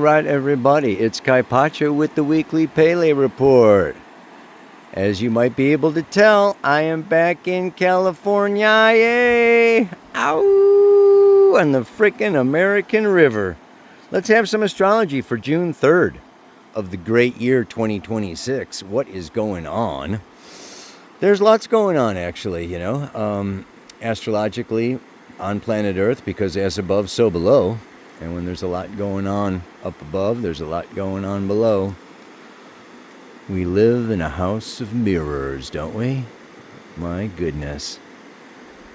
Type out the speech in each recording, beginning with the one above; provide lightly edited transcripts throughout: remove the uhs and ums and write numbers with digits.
right, everybody, it's Kai Pacho with the weekly Pele Report. As you might be able to tell, I am back in California, yay! Ow! On the frickin' American River. Let's have some astrology for June 3rd of the great year 2026. What is going on? There's lots going on, actually, astrologically on planet Earth, because as above, so below. And when there's a lot going on up above, there's a lot going on below. We live in a house of mirrors, don't we? My goodness.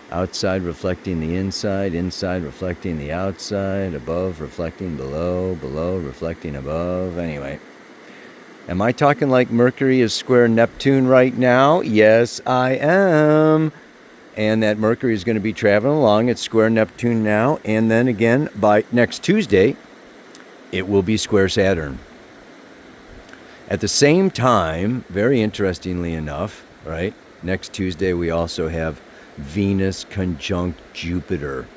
Outside reflecting the inside reflecting the outside, above reflecting below, below reflecting above. Anyway, am I talking like Mercury is square Neptune right now? Yes, I am. And that Mercury is going to be traveling along. It's square Neptune now. And then again, by next Tuesday, it will be square Saturn. At the same time, very interestingly enough, right, next Tuesday we also have Venus conjunct Jupiter,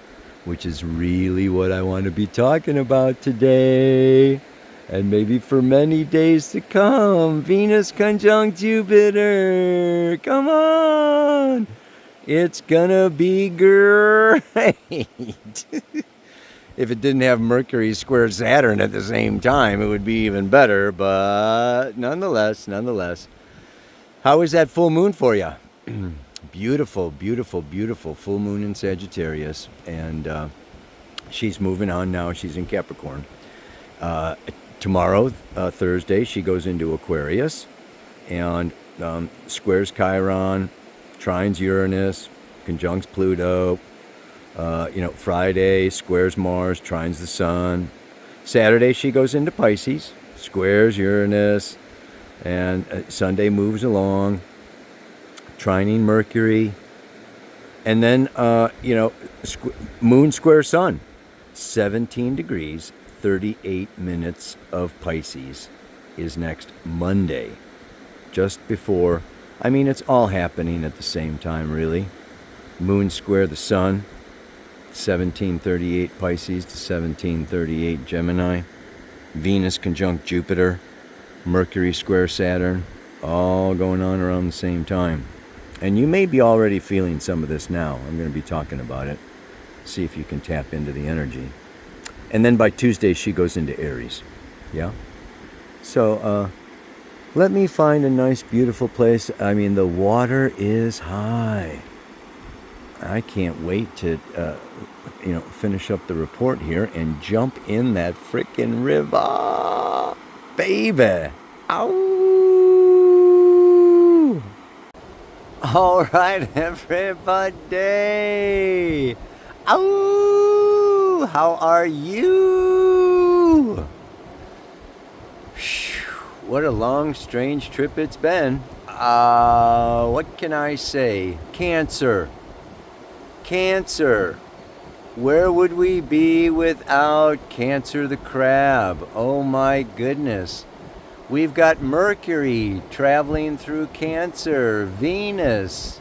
which is really what I want to be talking about today. And maybe for many days to come. Venus conjunct Jupiter. Come on. It's gonna be great. If it didn't have Mercury square Saturn at the same time, it would be even better. But nonetheless. How is that full moon for you? Beautiful, beautiful, beautiful full moon in Sagittarius. And she's moving on now. She's in Capricorn. Tomorrow, Thursday, she goes into Aquarius and squares Chiron, trines Uranus, conjuncts Pluto. Friday squares Mars, trines the Sun. Saturday she goes into Pisces, squares Uranus, and Sunday moves along, trining Mercury, and then Moon square Sun, 17 degrees, 38 minutes of Pisces is next Monday, just before. It's all happening at the same time, really. Moon square the Sun, 1738 Pisces to 1738 Gemini. Venus conjunct Jupiter. Mercury square Saturn. All going on around the same time. And you may be already feeling some of this now. I'm going to be talking about it. See if you can tap into the energy. And then by Tuesday, she goes into Aries. Yeah? So, let me find a nice, beautiful place. The water is high. I can't wait to, finish up the report here and jump in that frickin' river. Baby. Ow. All right, everybody. Ow. How are you? What a long, strange trip it's been. What can I say? Cancer. Where would we be without Cancer the crab? Oh my goodness. We've got Mercury traveling through Cancer, Venus,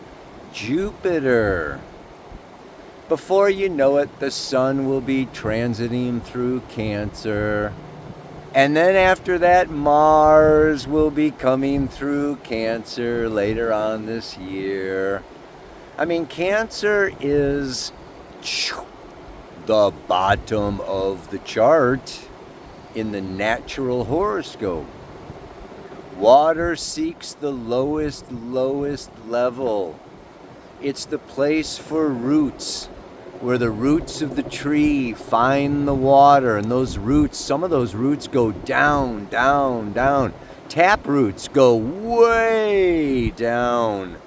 Jupiter. Before you know it, the Sun will be transiting through Cancer. And then after that, Mars will be coming through Cancer later on this year. Cancer is the bottom of the chart in the natural horoscope. Water seeks the lowest level. It's the place for roots, where the roots of the tree find the water, and those roots, some of those roots go down. Tap roots go way down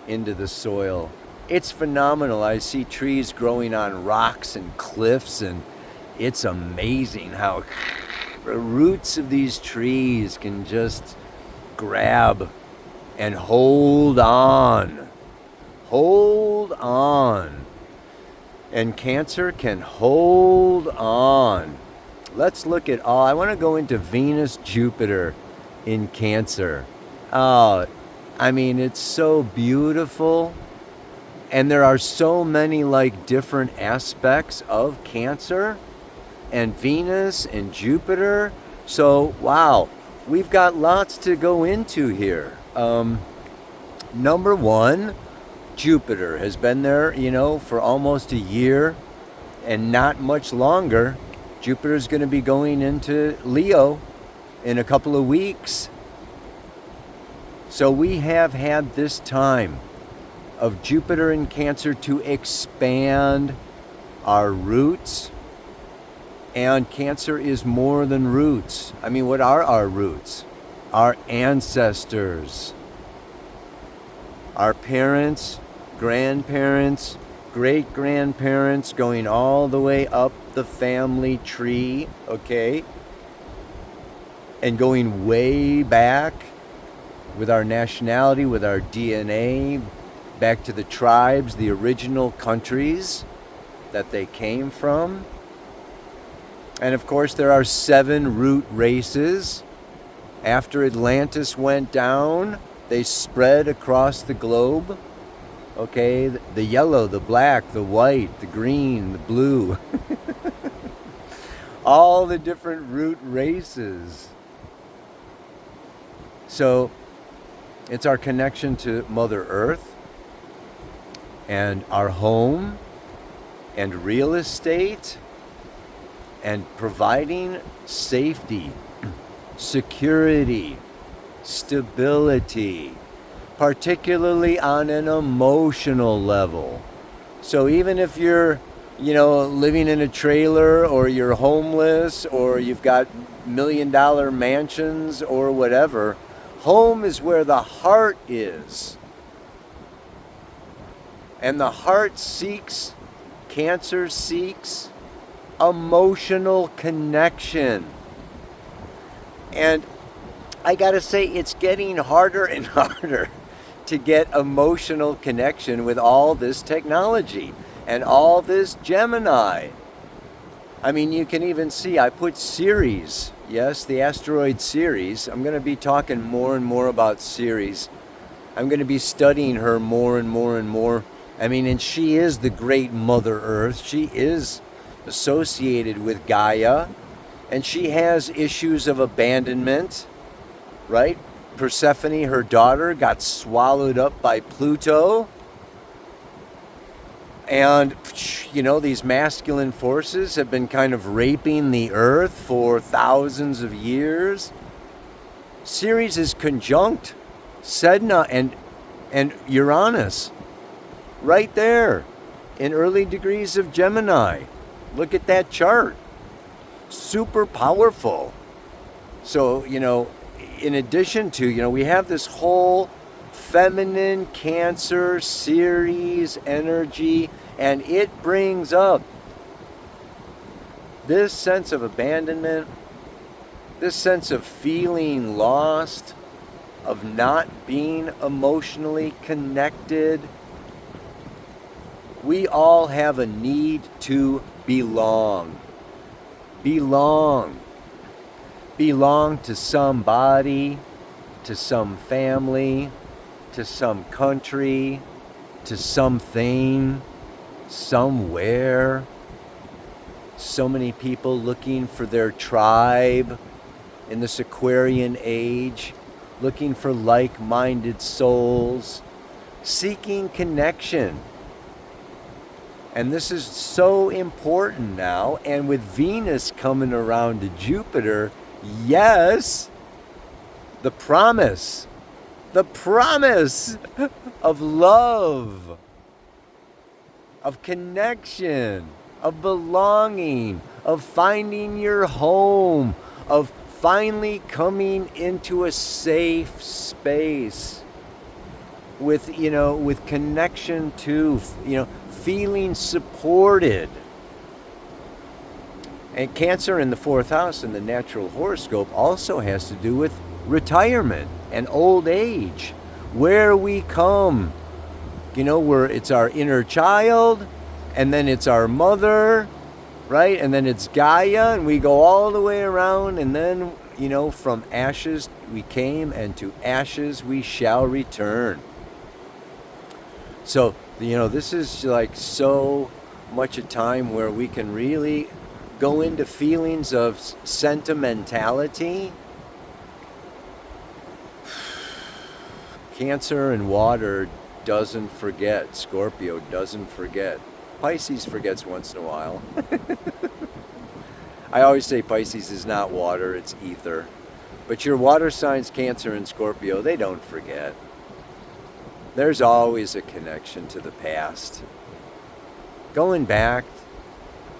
into the soil. It's phenomenal. I see trees growing on rocks and cliffs, and it's amazing how the roots of these trees can just grab and hold on. And Cancer can hold on. Let's look at I want to go into Venus, Jupiter in Cancer. It's so beautiful. And there are so many different aspects of Cancer and Venus and Jupiter. So, wow, we've got lots to go into here. Number one, Jupiter has been there, for almost a year and not much longer. Jupiter's going to be going into Leo in a couple of weeks. So we have had this time of Jupiter in Cancer to expand our roots. And Cancer is more than roots. I mean, what are our roots? Our ancestors, our parents, grandparents, great-grandparents, going all the way up the family tree, okay? And going way back with our nationality, with our DNA, back to the tribes, the original countries that they came from. And of course, there are 7 root races. After Atlantis went down, they spread across the globe. Okay, the yellow, the black, the white, the green, the blue. All the different root races. So, it's our connection to Mother Earth and our home and real estate and providing safety, security, stability, particularly on an emotional level. So even if you're, living in a trailer, or you're homeless, or you've got $1 million mansions or whatever, home is where the heart is. And the heart seeks, Cancer seeks, emotional connection. And I gotta say, it's getting harder and harder to get emotional connection with all this technology and all this Gemini. I mean, you can even see, I put Ceres, yes, the asteroid Ceres. I'm going to be talking more and more about Ceres. I'm going to be studying her more and more and more. I mean, and she is the great Mother Earth. She is associated with Gaia, and she has issues of abandonment, right? Persephone, her daughter, got swallowed up by Pluto. And, these masculine forces have been kind of raping the earth for thousands of years. Ceres is conjunct Sedna and Uranus right there in early degrees of Gemini. Look at that chart. Super powerful. So, in addition to, we have this whole feminine Cancer Ceres energy, and it brings up this sense of abandonment, this sense of feeling lost, of not being emotionally connected. We all have a need to belong. Belong. Belong to somebody, to some family, to some country, to something, somewhere. So many people looking for their tribe in this Aquarian age, looking for like-minded souls, seeking connection. And this is so important now. And with Venus coming around to Jupiter, yes, the promise of love, of connection, of belonging, of finding your home, of finally coming into a safe space with, with connection to, feeling supported. And Cancer in the 4th house in the natural horoscope also has to do with retirement and old age, where we come, where it's our inner child, and then it's our mother, right? And then it's Gaia, and we go all the way around, and then, from ashes we came, and to ashes we shall return. So, this is like so much a time where we can really go into feelings of sentimentality. Cancer and water doesn't forget. Scorpio doesn't forget. Pisces forgets once in a while. I always say Pisces is not water, it's ether. But your water signs, Cancer and Scorpio, they don't forget. There's always a connection to the past. Going back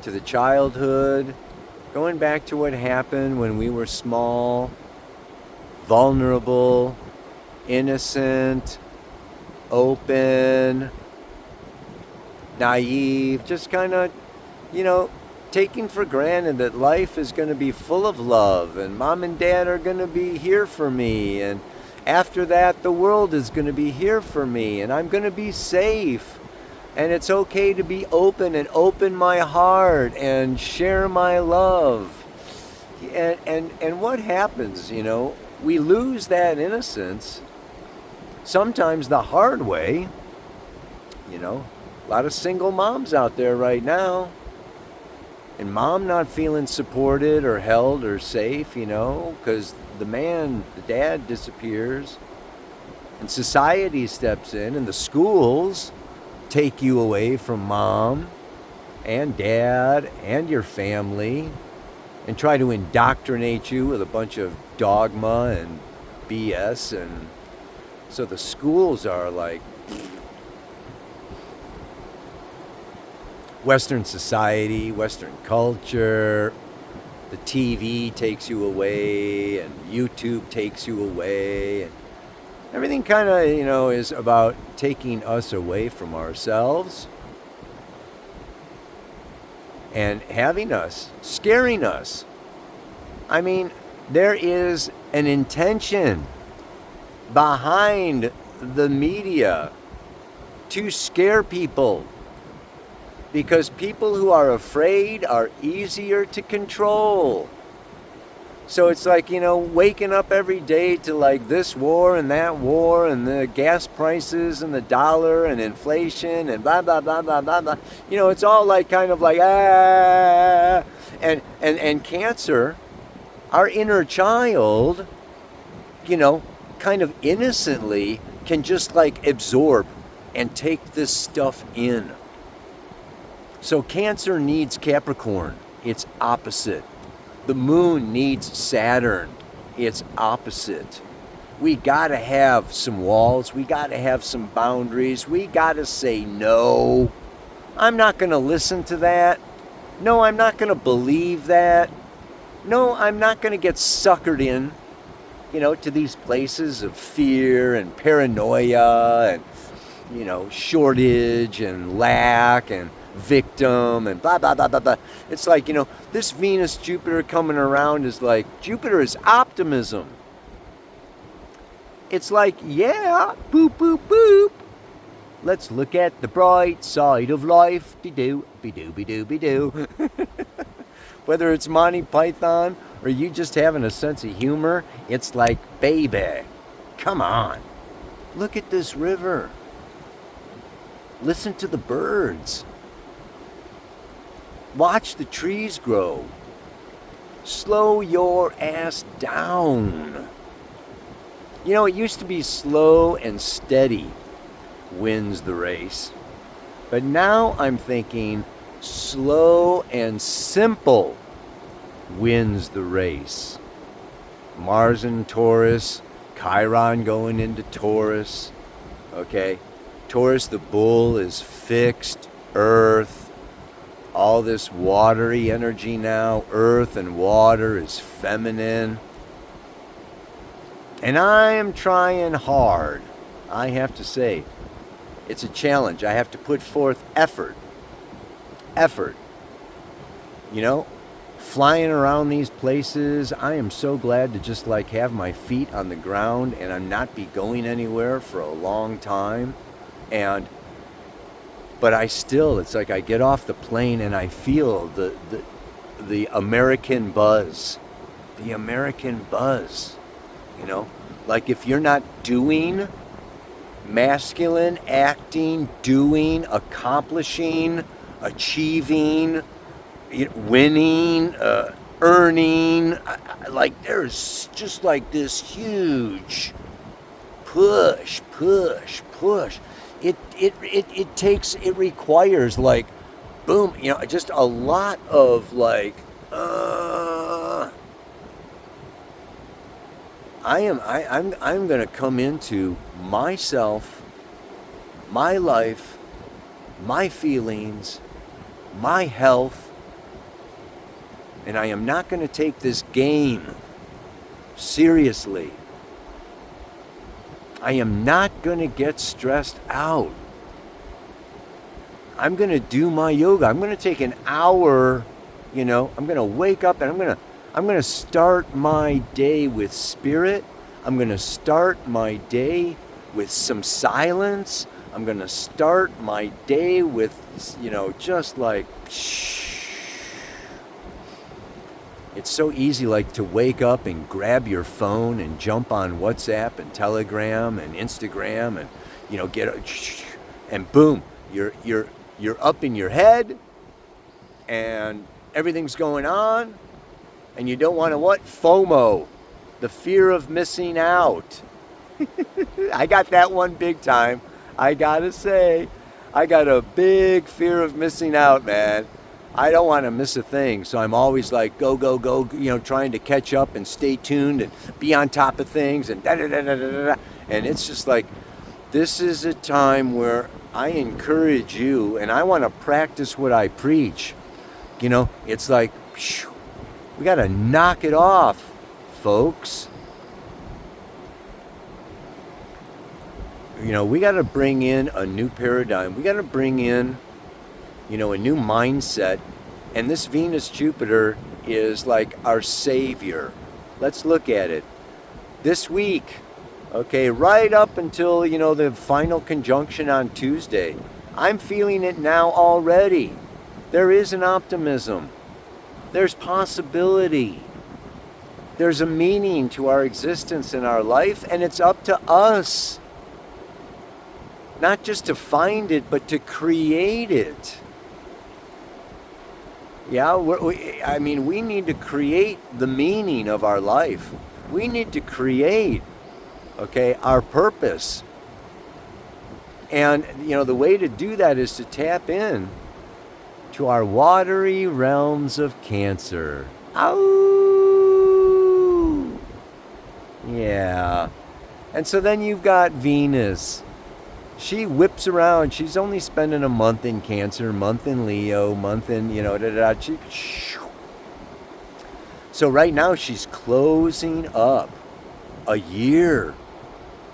to the childhood, going back to what happened when we were small, vulnerable, innocent, open, naive, just kind of, taking for granted that life is going to be full of love and mom and dad are going to be here for me, and after that the world is going to be here for me and I'm going to be safe, and it's okay to be open and open my heart and share my love. And what happens, we lose that innocence sometimes the hard way. A lot of single moms out there right now, and mom not feeling supported or held or safe, because the dad disappears, and society steps in, and the schools take you away from mom and dad and your family and try to indoctrinate you with a bunch of dogma and BS. And so the schools are like Western society, Western culture. The TV takes you away, and YouTube takes you away, and everything kind of, is about taking us away from ourselves and having us, scaring us. I mean, there is an intention behind the media to scare people, because people who are afraid are easier to control. So it's like, waking up every day to like this war and that war and the gas prices and the dollar and inflation and blah, blah, blah, blah, blah, blah. It's all like kind of like, and Cancer, our inner child, kind of innocently can just like absorb and take this stuff in. So Cancer needs Capricorn. It's opposite. The moon needs Saturn. It's opposite. We got to have some walls. We got to have some boundaries. We got to say no. I'm not going to listen to that. No, I'm not going to believe that. No, I'm not going to get suckered in, to these places of fear and paranoia and, shortage and lack and victim and blah, blah, blah, blah, blah. It's like, this Venus, Jupiter coming around is like, Jupiter is optimism. It's like, yeah, boop, boop, boop. Let's look at the bright side of life. Be-do, be-do, be-do, be-do. Whether it's Monty Python or you just having a sense of humor, it's like, baby, come on. Look at this river. Listen to the birds. Watch the trees grow. Slow your ass down. It used to be slow and steady wins the race. But now I'm thinking slow and simple wins the race. Mars in Taurus, Chiron going into Taurus. Okay, Taurus, the bull, is fixed earth. All this watery energy now, earth and water, is feminine. And I am trying hard. I have to say, it's a challenge. I have to put forth effort. Flying around these places, I am so glad to just like have my feet on the ground and I'm not be going anywhere for a long time. But it's like I get off the plane and I feel the American buzz. The American buzz. Like if you're not doing, masculine, acting, doing, accomplishing, achieving, winning, earning. Like there's just like this huge push, push, push. It requires like boom, just a lot of like I'm gonna come into myself, my life, my feelings, my health, and I am not gonna take this game seriously. I am not gonna get stressed out. I'm going to do my yoga. I'm going to take an hour, I'm going to wake up and I'm going to start my day with spirit. I'm going to start my day with some silence. I'm going to start my day with, just like, shh. It's so easy like to wake up and grab your phone and jump on WhatsApp and Telegram and Instagram and, get and boom, you're up in your head and everything's going on and you don't want to what? FOMO, the fear of missing out. I got that one big time. I gotta say, I got a big fear of missing out, man. I don't want to miss a thing. So I'm always like, go, go, go, trying to catch up and stay tuned and be on top of things and da-da-da-da-da-da. And it's just like, this is a time where I encourage you, and I want to practice what I preach. It's like, we got to knock it off, folks. We got to bring in a new paradigm. We got to bring in, a new mindset. And this Venus-Jupiter is like our savior. Let's look at it. This week, okay, right up until, the final conjunction on Tuesday. I'm feeling it now already. There is an optimism. There's possibility. There's a meaning to our existence in our life, and it's up to us. Not just to find it, but to create it. Yeah, we need to create the meaning of our life. We need to create our purpose. And, the way to do that is to tap in to our watery realms of Cancer. Ow! Yeah. And so then you've got Venus. She whips around. She's only spending a month in Cancer, month in Leo, month in, So right now she's closing up a year.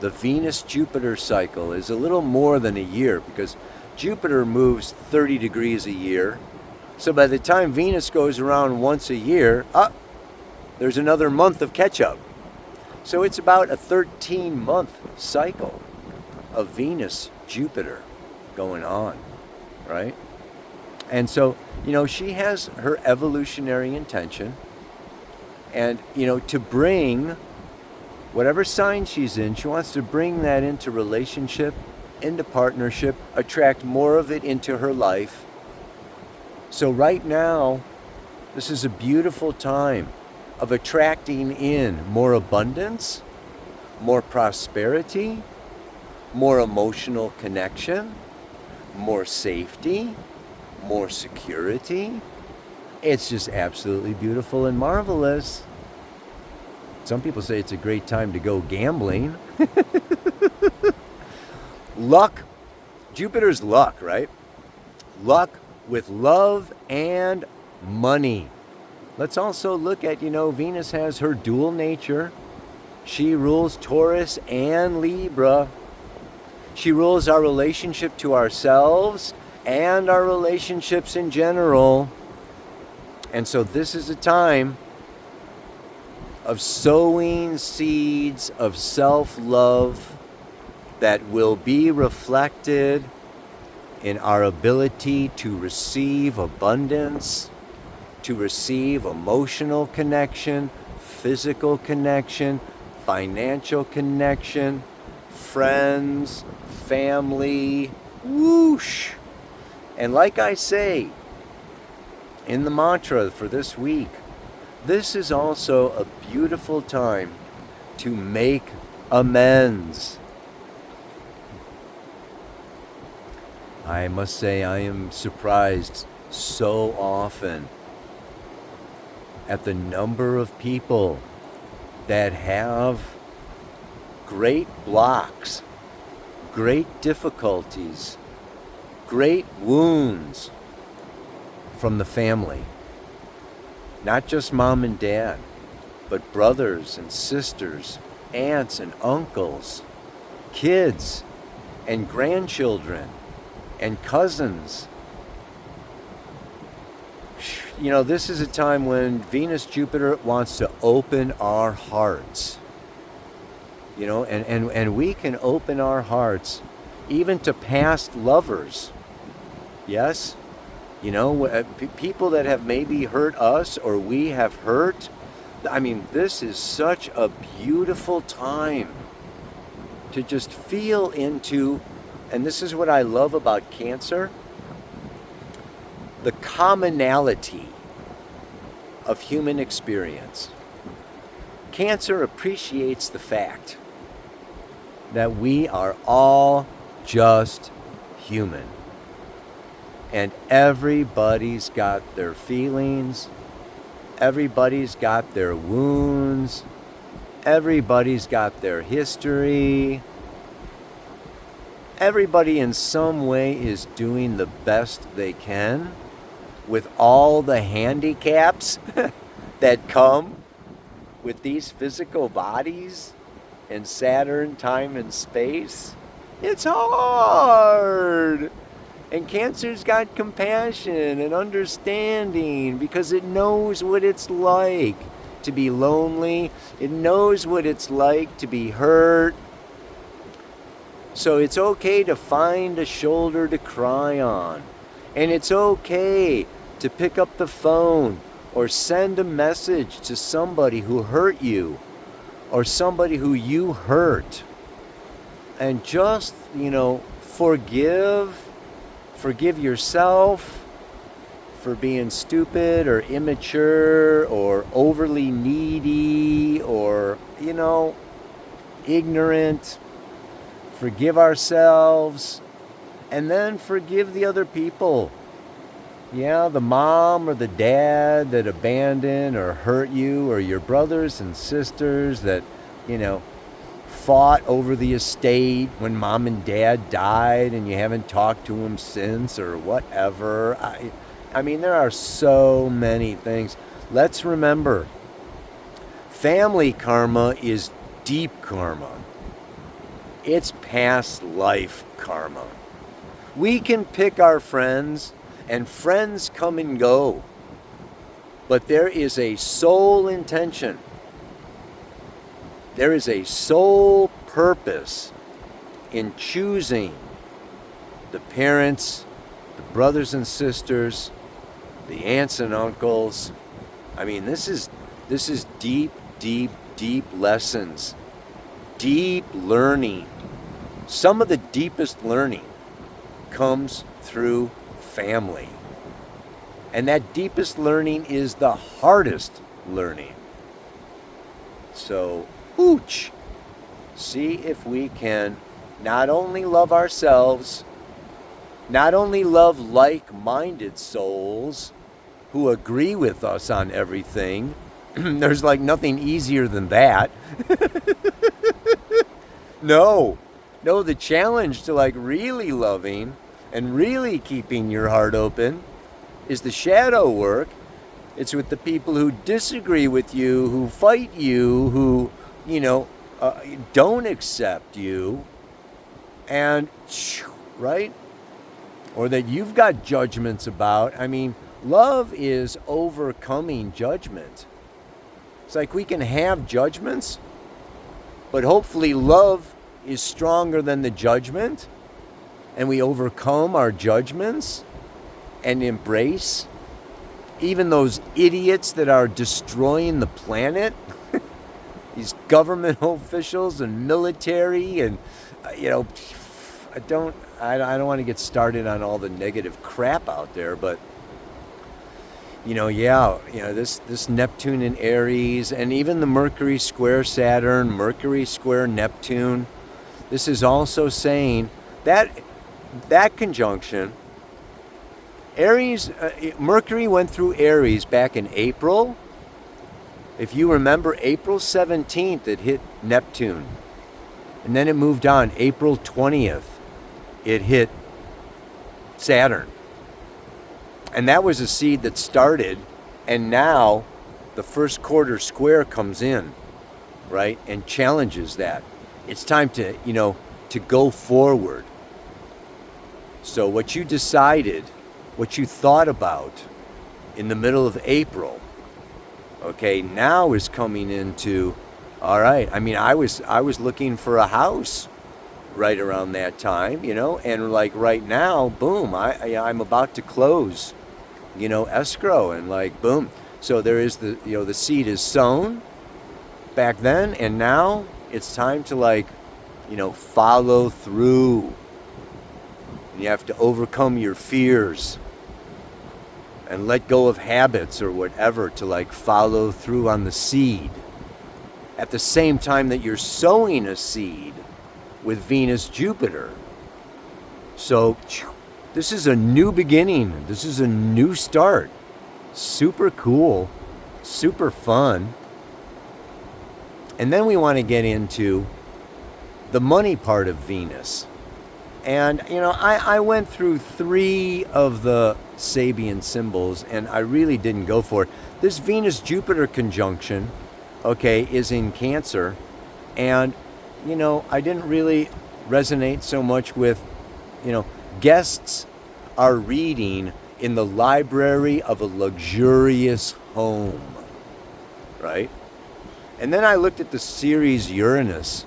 The Venus-Jupiter cycle is a little more than a year because Jupiter moves 30 degrees a year. So by the time Venus goes around once a year, there's another month of catch-up. So it's about a 13-month cycle of Venus-Jupiter going on, right? And so, she has her evolutionary intention and, to bring whatever sign she's in, she wants to bring that into relationship, into partnership, attract more of it into her life. So right now, this is a beautiful time of attracting in more abundance, more prosperity, more emotional connection, more safety, more security. It's just absolutely beautiful and marvelous. Some people say it's a great time to go gambling. Luck. Jupiter's luck, right? Luck with love and money. Let's also look at, Venus has her dual nature. She rules Taurus and Libra. She rules our relationship to ourselves and our relationships in general. And so this is a time of sowing seeds of self-love that will be reflected in our ability to receive abundance, to receive emotional connection, physical connection, financial connection, friends, family, whoosh. And like I say, in the mantra for this week, this is also a beautiful time to make amends. I must say I am surprised so often at the number of people that have great blocks, great difficulties, great wounds from the family. Not just mom and dad, but brothers and sisters, aunts and uncles, kids and grandchildren and cousins. You know, this is a time when Venus, Jupiter wants to open our hearts. You know, and we can open our hearts even to past lovers. Yes? You know, people that have maybe hurt us or we have hurt. I mean, this is such a beautiful time to just feel into, and this is what I love about Cancer, the commonality of human experience. Cancer appreciates the fact that we are all just human. And everybody's got their feelings, everybody's got their wounds, everybody's got their history. Everybody in some way is doing the best they can with all the handicaps that come with these physical bodies and Saturn, time and space. It's hard. And Cancer's got compassion and understanding because it knows what it's like to be lonely. It knows what it's like to be hurt. So it's okay to find a shoulder to cry on. And it's okay to pick up the phone or send a message to somebody who hurt you or somebody who you hurt. And just, you know, forgive yourself for being stupid or immature or overly needy or, you know, ignorant. Forgive ourselves and then forgive the other people. Yeah, the mom or the dad that abandoned or hurt you, or your brothers and sisters that, you know, fought over the estate when mom and dad died and you haven't talked to them since or whatever. I mean, there are so many things. Let's remember, family karma is deep karma. It's past life karma. We can pick our friends, and friends come and go. But there is a soul intention. There is a soul purpose in choosing the parents, the brothers and sisters, the aunts and uncles. I mean, this is deep, deep, deep lessons. Deep learning. Some of the deepest learning comes through family. And that deepest learning is the hardest learning. So, hooch. See if we can not only love ourselves, not only love like-minded souls who agree with us on everything. There's like nothing easier than that. No, the challenge to like really loving and really keeping your heart open is the shadow work. It's with the people who disagree with you, who fight you, who, you know, don't accept you, and, right? Or that you've got judgments about. I mean, love is overcoming judgment. It's like we can have judgments, but hopefully love is stronger than the judgment, and we overcome our judgments and embrace even those idiots that are destroying the planet, these government officials and military, and you know, I don't want to get started on all the negative crap out there, but this Neptune in Aries, and even the Mercury square Saturn, Mercury square Neptune. This is also saying that that conjunction, Aries, Mercury went through Aries back in April. If you remember, April 17th, it hit Neptune. And then it moved on. April 20th, it hit Saturn. And that was a seed that started, and now the first quarter square comes in, right, and challenges that. It's time to, to go forward. So what you decided, what you thought about in the middle of April, okay, now is coming into, all right. I mean, I was looking for a house right around that time, and like right now, boom, I'm about to close, escrow, and like boom. So there is the seed is sown back then, and now it's time to like, follow through. You have to overcome your fears and let go of habits or whatever to like follow through on the seed. At the same time that you're sowing a seed with Venus, Jupiter. So this is a new beginning. This is a new start. Super cool, super fun. And then we want to get into the money part of Venus. And, I went through 3 of the Sabian symbols, and I really didn't go for it. This Venus-Jupiter conjunction, okay, is in Cancer. And, I didn't really resonate so much with, guests are reading in the library of a luxurious home, right? And then I looked at the Ceres Uranus,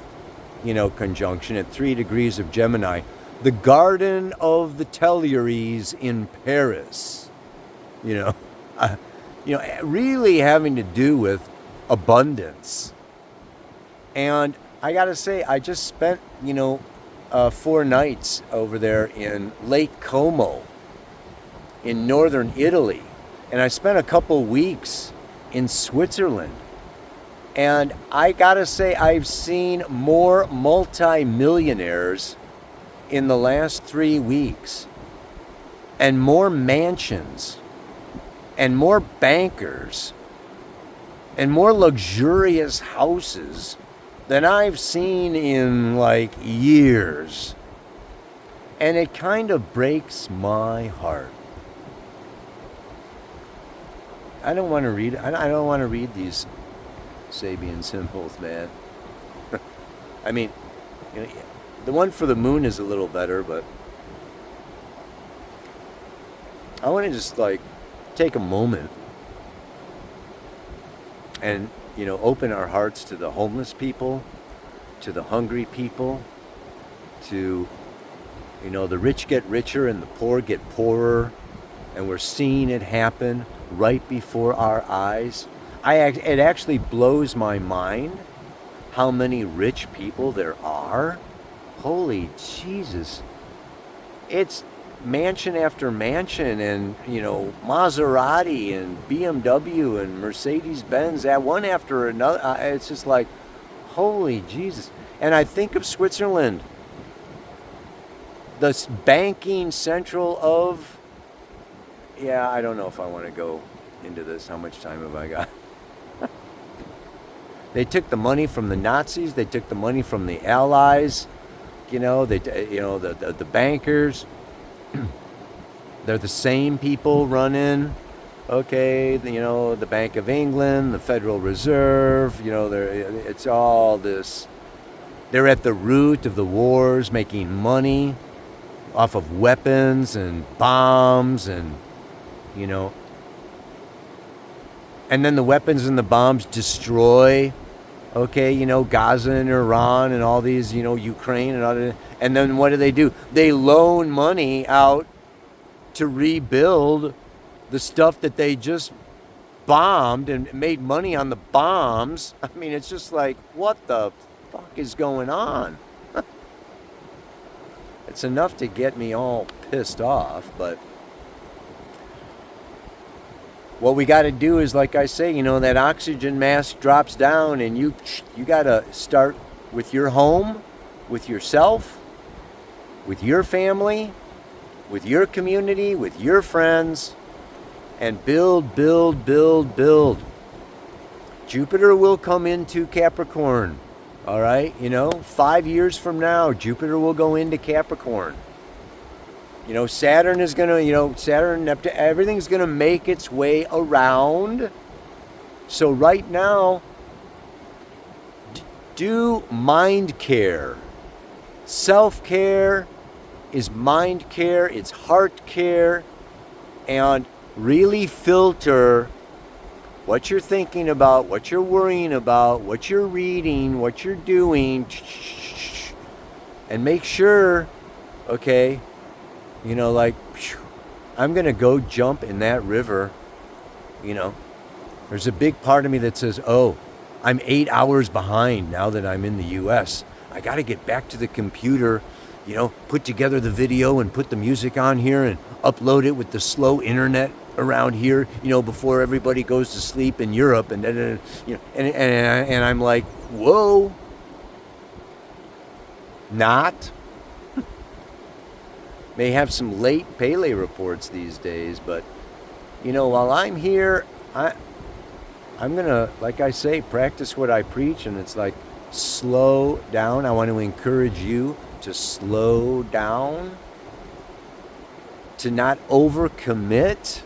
conjunction at 3 degrees of Gemini. The Garden of the Tuileries in Paris, really having to do with abundance. And I gotta say, I just spent, 4 nights over there in Lake Como in northern Italy. And I spent a couple weeks in Switzerland. And I gotta say, I've seen more multi-millionaires in the last 3 weeks, and more mansions, and more bankers, and more luxurious houses than I've seen in like years. And it kind of breaks my heart. I don't want to read these Sabian symbols, man. I mean, the one for the moon is a little better, but I want to just like take a moment and, open our hearts to the homeless people, to the hungry people, to, the rich get richer and the poor get poorer, and we're seeing it happen right before our eyes. It actually blows my mind how many rich people there are. Holy Jesus. It's mansion after mansion, and, Maserati and BMW and Mercedes-Benz, that one after another. It's just like, holy Jesus. And I think of Switzerland, the banking central of, I don't know if I want to go into this. How much time have I got? They took the money from the Nazis. They took the money from the Allies. The bankers. They're the same people running, okay, the Bank of England, the Federal Reserve, it's all this. They're at the root of the wars, making money off of weapons and bombs and, and then the weapons and the bombs destroy, okay, Gaza and Iran and all these, Ukraine and other. And then what do? They loan money out to rebuild the stuff that they just bombed and made money on the bombs. I mean, it's just like, what the fuck is going on? It's enough to get me all pissed off, but what we got to do is, like I say, that oxygen mask drops down, and you got to start with your home, with yourself, with your family, with your community, with your friends, and build, build, build, build. Jupiter will come into Capricorn. All right, 5 years from now, Jupiter will go into Capricorn. Saturn is going to, Saturn, Neptune, everything's going to make its way around. So right now, do mind care. Self-care is mind care, it's heart care, and really filter what you're thinking about, what you're worrying about, what you're reading, what you're doing, and make sure, okay, like, I'm going to go jump in that river. There's a big part of me that says, oh, I'm 8 hours behind now that I'm in the U.S. I got to get back to the computer, put together the video and put the music on here and upload it with the slow internet around here, before everybody goes to sleep in Europe. And then, and I'm like, whoa, not. May have some late Pele reports these days, but while I'm here, I'm gonna, like I say, practice what I preach, and it's like, slow down. I want to encourage you to slow down, to not overcommit,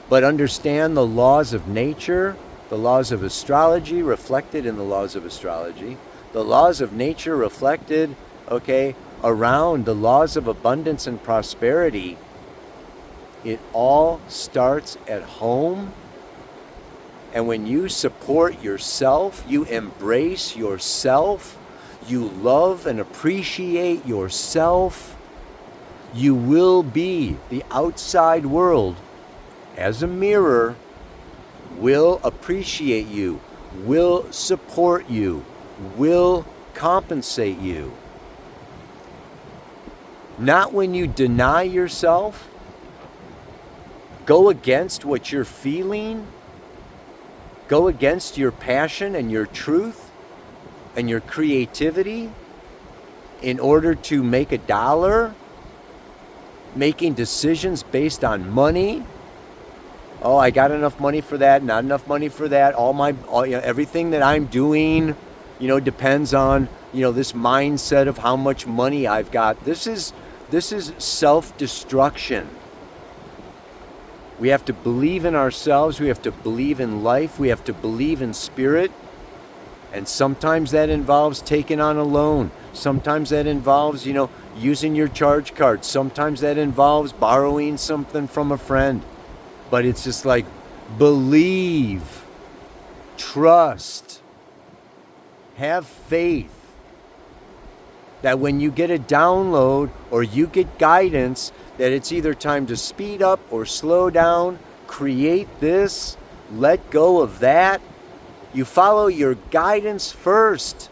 but understand the laws of nature, the laws of astrology reflected in the laws of astrology, the laws of nature reflected, around the laws of abundance and prosperity. It all starts at home. And when you support yourself, you embrace yourself, you love and appreciate yourself, you will be, the outside world, as a mirror, will appreciate you, will support you, will compensate you. Not when you deny yourself, go against what you're feeling, go against your passion and your truth and your creativity in order to make a dollar, making decisions based on money. Oh, I got enough money for that, not enough money for that. Everything that I'm doing, depends on, this mindset of how much money I've got. This is self-destruction. We have to believe in ourselves. We have to believe in life. We have to believe in spirit. And sometimes that involves taking on a loan. Sometimes that involves, using your charge card. Sometimes that involves borrowing something from a friend. But it's just like, believe, trust, have faith that when you get a download or you get guidance, that it's either time to speed up or slow down, create this, let go of that. You follow your guidance first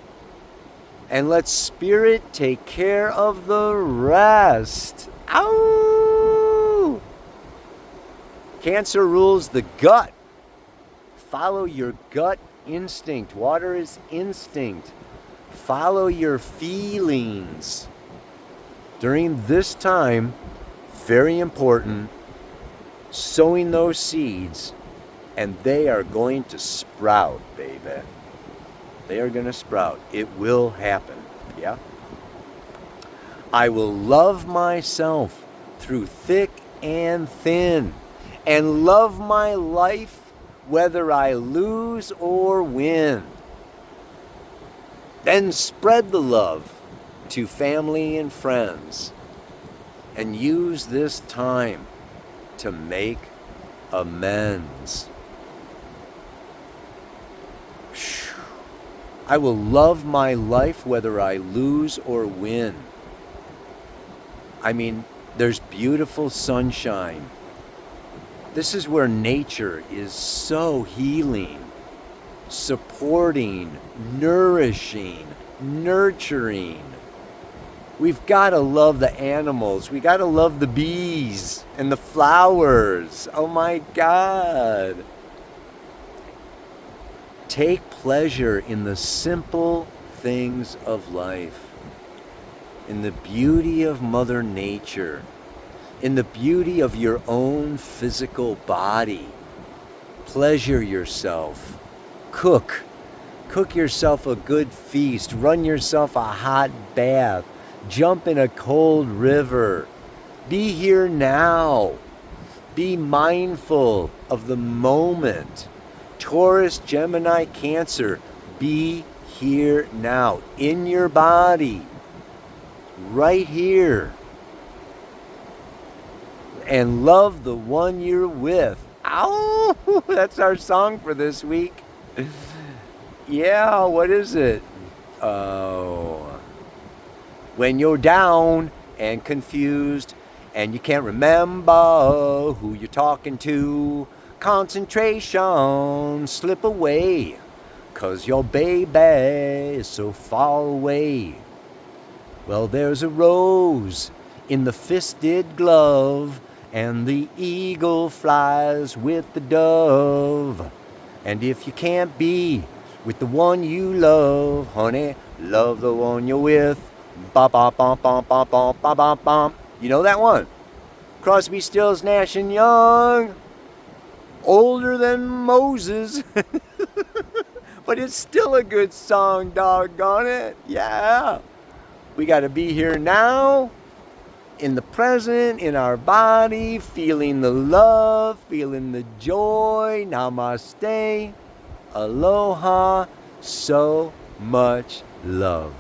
and let spirit take care of the rest. Ow! Cancer rules the gut. Follow your gut instinct. Water is instinct. Follow your feelings. During this time, very important, sowing those seeds, and they are going to sprout, baby. They are going to sprout. It will happen. Yeah? I will love myself through thick and thin, and love my life whether I lose or win. Then spread the love to family and friends, and use this time to make amends. I will love my life whether I lose or win. I mean, there's beautiful sunshine. This is where nature is so healing, supporting, nourishing, nurturing. We've got to love the animals. We got to love the bees and the flowers. Oh my God. Take pleasure in the simple things of life, in the beauty of Mother Nature, in the beauty of your own physical body. Pleasure yourself. Cook. Cook yourself a good feast. Run yourself a hot bath. Jump in a cold river. Be here now. Be mindful of the moment. Taurus, Gemini, Cancer, be here now, in your body, right here. And love the one you're with. Ow! That's our song for this week. Yeah, what is it? Oh. When you're down and confused and you can't remember who you're talking to, concentration slip away, 'cause your baby is so far away. Well, there's a rose in the fisted glove, and the eagle flies with the dove. And if you can't be with the one you love, honey, love the one you're with. Ba ba ba ba ba ba ba ba ba. You know that one? Crosby, Stills, Nash and Young. Older than Moses. But it's still a good song, doggone it. Yeah. We got to be here now, in the present, in our body, feeling the love, feeling the joy. Namaste. Aloha. So much love.